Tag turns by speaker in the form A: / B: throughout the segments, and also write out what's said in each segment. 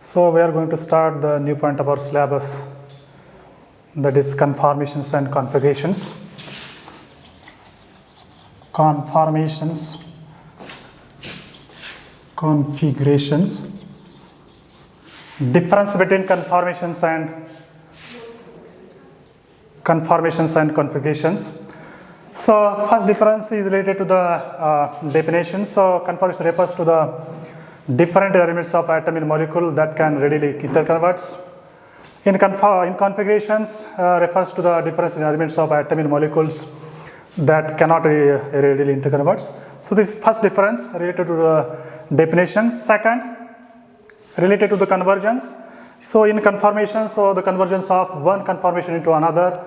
A: So we are going to start the new point of our syllabus, that is conformations and configurations. Conformations, configurations, difference between conformations and configurations. So first difference is related to the definition. So conformation refers to the different elements of atom in molecule that can readily interconverts. In configurations refers to the difference in elements of atom in molecules that cannot readily interconverts. So this is first difference related to the definition. Second, related to the convergence. So in conformations, so the convergence of one conformation into another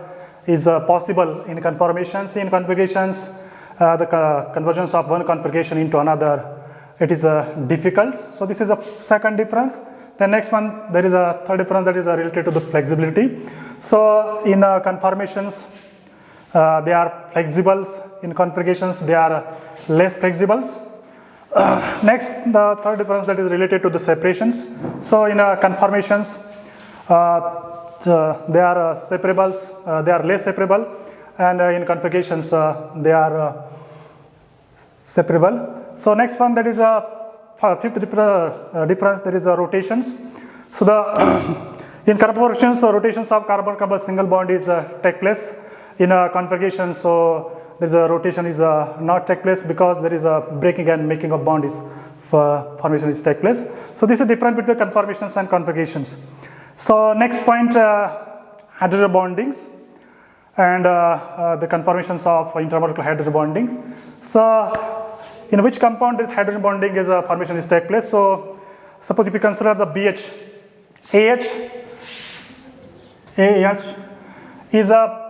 A: is possible in conformations. In configurations, the convergence of one configuration into another, it is difficult. So this is a second difference. The next one, there is a third difference that is related to the flexibility. So in conformations, they are flexibles. In configurations, they are less flexibles. Next, the third difference that is related to the separations. So in conformations, they are separables, they are less separable, and in configurations, they are separable. So next one, that is a fifth difference, there is a rotations. So the in configurations, rotations of carbon-carbon single bond is take place. In configuration, so there is a rotation is not take place because there is a breaking and making of bond is formation is take place. So this is different between the conformations and configurations. So next point, hydrogen bondings and the conformations of intermolecular hydrogen bondings. So in which compound this hydrogen bonding is formation is take place. So suppose if you consider the BH, AH is a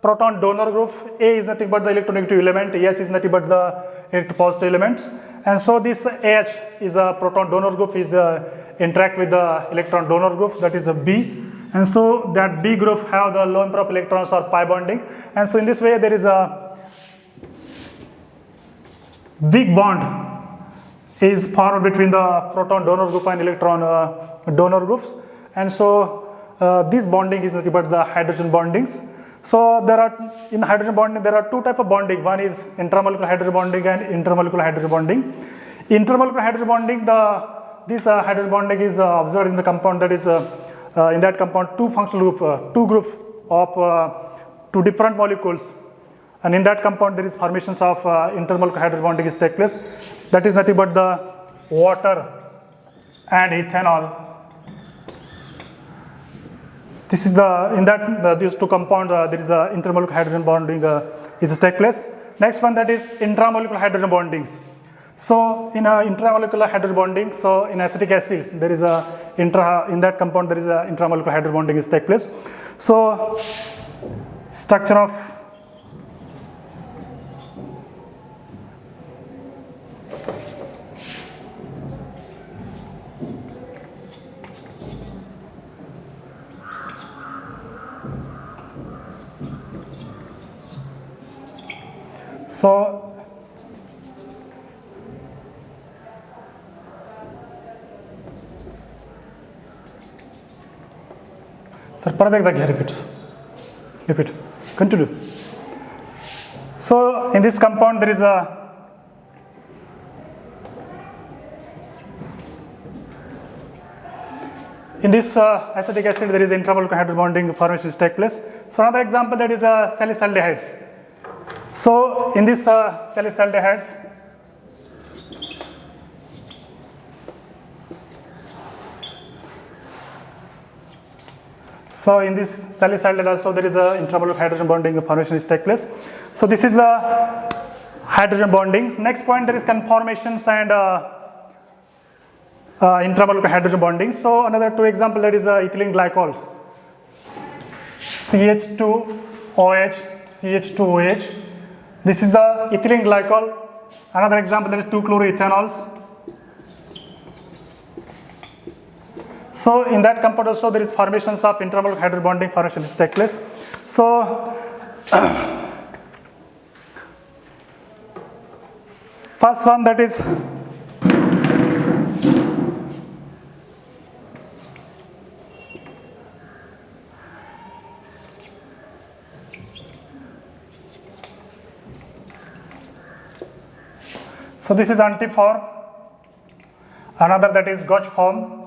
A: proton donor group. A is nothing but the electronegative element, H is nothing but the electropositive elements, and so this AH is a proton donor group is interact with the electron donor group, that is a B, and so that B group have the low number of electrons or pi bonding, and so in this way there is a weak bond is formed between the proton donor group and electron donor groups, and so this bonding is nothing but the hydrogen bondings. So there are in hydrogen bonding there are two types of bonding. One is intramolecular hydrogen bonding and intermolecular hydrogen bonding. Intermolecular hydrogen bonding, this hydrogen bonding is observed in the compound, that is in that compound two functional group, two groups of two different molecules, and in that compound there is formations of intermolecular hydrogen bonding is take place. That is nothing but the water and ethanol. This is the in that these two compounds there is a intermolecular hydrogen bonding is take place. Next one, that is intramolecular hydrogen bondings. So in intramolecular hydrogen bonding, so in acetic acids there is a in that compound there is a intramolecular hydrogen bonding is take place. So structure of repeat, continue. So in this compound there is a in this acetic acid there is intramolecular hydrogen bonding formations take place. So another example, that is salicylaldehydes. So in this salicylaldehydes, so in this salicylaldehyde also there is a intramolecular hydrogen bonding formation is take place. So this is the hydrogen bondings. Next point, there is conformations and intramolecular hydrogen bonding. So another two example, that is ethylene glycols, CH2OH, CH2OH. This is the ethylene glycol. Another example, that is 2-chloroethanols. So in that compound also there is formations of intermolecular hydrogen bonding formations take place. So first one, that is So this is antiphor. Another that is Gauch form.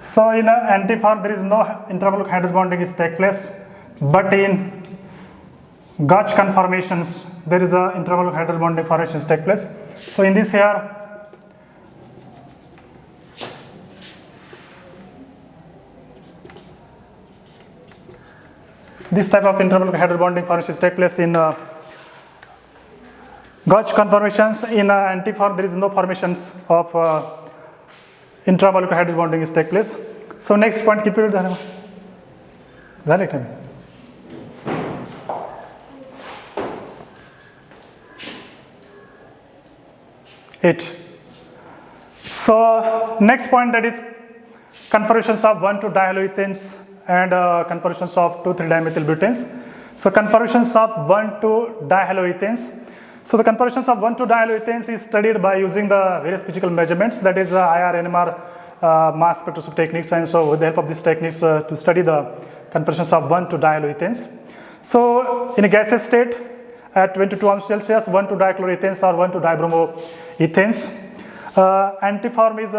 A: So in antiphor there is no intramolecular hydrogen bonding is take place, but in Gauch conformations there is a intramolecular hydrogen bonding formations take place. So in this here, this type of intramolecular hydrogen bonding formations take place in Gauch conformations. In antiphor there is no formations of intramolecular hydrogen bonding is take place. So next point, keep it there. Eight. So next point, that is conformations of 1,2-dihaloethanes and conformations of 2,3-dimethylbutenes. So conformations of 1,2-dihaloethanes. So the conformations of 1,2-dihaloethanes is studied by using the various physical measurements, that is IR, NMR, mass spectroscopy techniques, and so with the help of these techniques to study the conformations of 1,2-dihaloethanes. So in a gaseous state at 22 ohms Celsius, 1,2-dichloroethanes or 1,2-dibromoethanes. Antiform is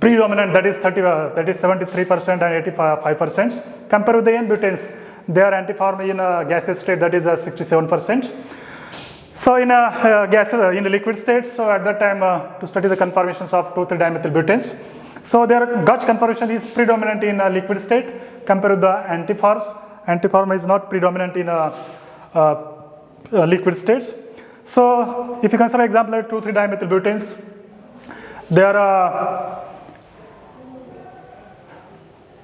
A: predominant, that is 73% and 85%. Compared with the N-butanes, they are antiform in a gaseous state, that is 67%. So in a liquid state, so at that time to study the conformations of 2,3-dimethylbutanes. So their Gauch conformation is predominant in a liquid state compared with the antiforms. Antiform is not predominant in liquid states. So if you consider example like 2,3-dimethylbutanes, there are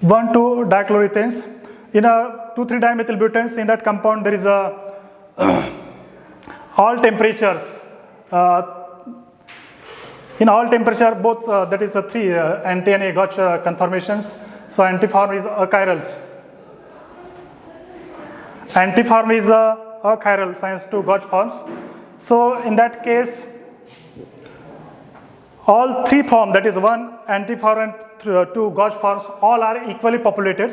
A: 1,2-dichloroethanes. In a 2,3-dimethylbutanes, in that compound there is a all temperatures, in all temperature both that is three anti and Gauch conformations. So antiform is achirals. Antiform is achiral science to Gauch forms. So in that case, all three forms, that is one antiform and two Gauch forms, all are equally populated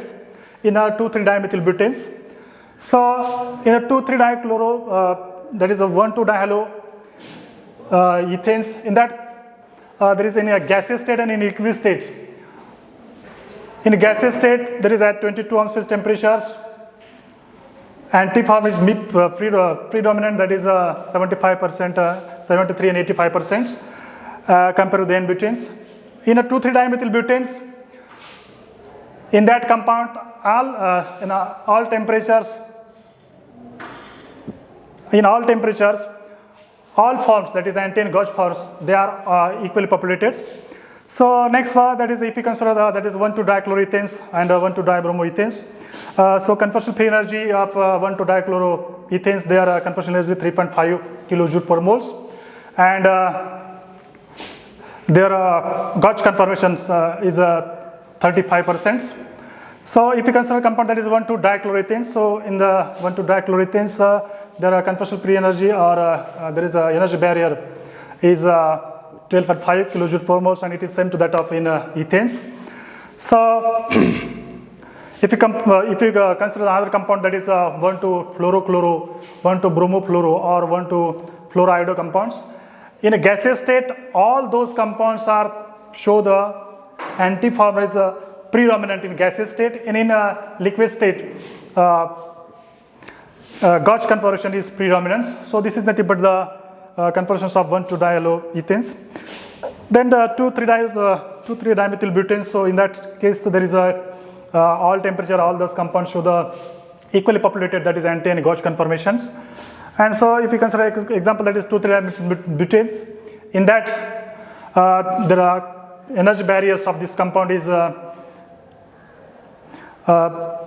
A: in a 2,3-dimethylbutanes. So in a 2,3-dichloro, that is a 1,2-dihaloethanes. In that there is in a gaseous state and in liquid state. In a gaseous state, there is at 22 ohms temperatures. Antiform is predominant, that is 75%, 73 and 85% compared to the N-butanes. In a 2,3-dimethylbutanes, in that compound, all temperatures, all forms, that is anti and Gauch forms, they are equally populated. So next one, that is if you consider that is 1,2-dichloroethanes and 1,2-dibromoethanes. So conversion free energy of 1,2-dichloroethanes, their conversion energy 3.5 kilojoule per moles, and their Gauch conformations is 35%. So if you consider compound that is 1,2-dichloroethanes, so in the 1,2-dichloroethanes, there are conversion free energy or there is a energy barrier is 12.5 kilojoule per moles, and it is same to that of in ethanes. So if you consider another compound that is 1,2-fluorochloro, 1,2-bromofluoro or 1,2-fluoroiodo compounds, in a gaseous state, all those compounds show the antiform is predominant in gaseous state, and in a liquid state, Gauch conformation is predominant. So this is nothing but the conformations of 1,2-dihaloethanes. Then the 2,3-dimethylbutanes. So in that case, there is a all temperature, all those compounds show the equally populated, that is anti and Gauch conformations. And so if you consider example that is 2,3-dimethylbutanes, in that there are energy barriers of this compound is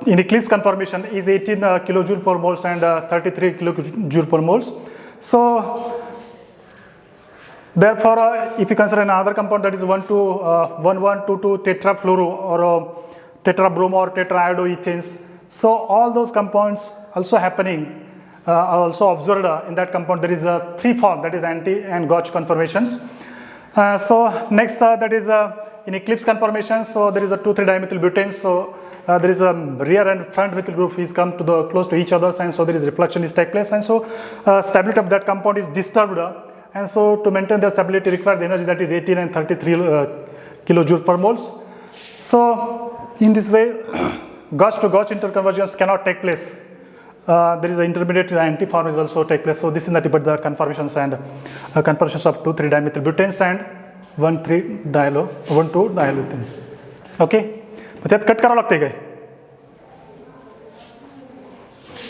A: in eclipse conformation is 18 kilojoule per moles and 33 kilojoule per moles. So therefore, if you consider another compound that is 1122 tetrafluoro or tetrabromo or tetraiodoethanes, so all those compounds also happening are also observed in that compound. There is a three form, that is anti and Gauch conformations. So next that is in eclipse conformation. So there is a 2,3-dimethylbutanes. So there is a rear and front methyl group is come to the close to each other, and so there is reflection is take place, and so stability of that compound is disturbed, and so to maintain the stability require the energy that is 18 and 33 kilojoule per moles. So in this way, Gauss to Gauss interconvergence cannot take place. There is an intermediate antiform is also take place. So this is nothing but the conformations and conformations of 2,3 dimethyl butanes and 1,2 dialutene. Okay, मग त्यात cut करावं लागते काय?